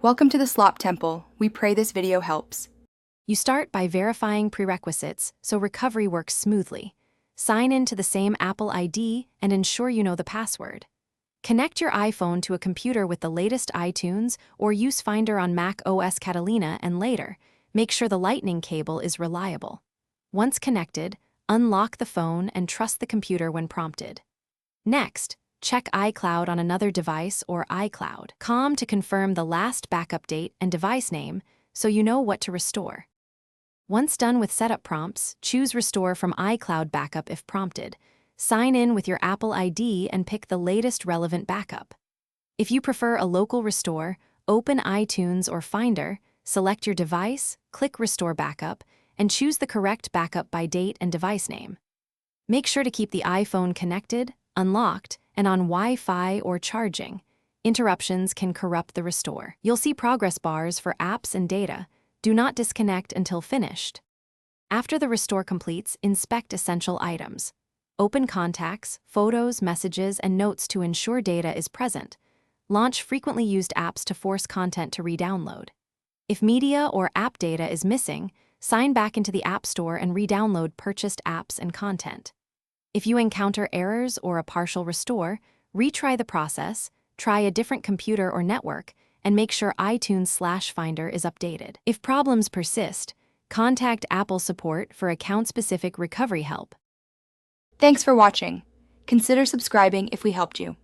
Welcome to the Slop Temple. We pray this video helps. You start by verifying prerequisites so recovery works smoothly. Sign in to the same Apple ID and ensure you know the password. Connect your iPhone to a computer with the latest iTunes or use Finder on Mac OS Catalina and later, make sure the lightning cable is reliable. Once connected, unlock the phone and trust the computer when prompted. Next, check iCloud on another device or iCloud.com to confirm the last backup date and device name so you know what to restore. Once done with setup prompts, choose Restore from iCloud Backup if prompted. Sign in with your Apple ID and pick the latest relevant backup. If you prefer a local restore, open iTunes or Finder, select your device, click Restore Backup, and choose the correct backup by date and device name. Make sure to keep the iPhone connected, unlocked, and on Wi-Fi or charging. Interruptions can corrupt the restore. You'll see progress bars for apps and data. Do not disconnect until finished. After the restore completes, inspect essential items. Open contacts, photos, messages, and notes to ensure data is present. Launch frequently used apps to force content to re-download. If media or app data is missing, sign back into the App Store and re-download purchased apps and content. If you encounter errors or a partial restore, retry the process, try a different computer or network, and make sure iTunes/Finder is updated. If problems persist, contact Apple support for account-specific recovery help. Thanks for watching. Consider subscribing if we helped you.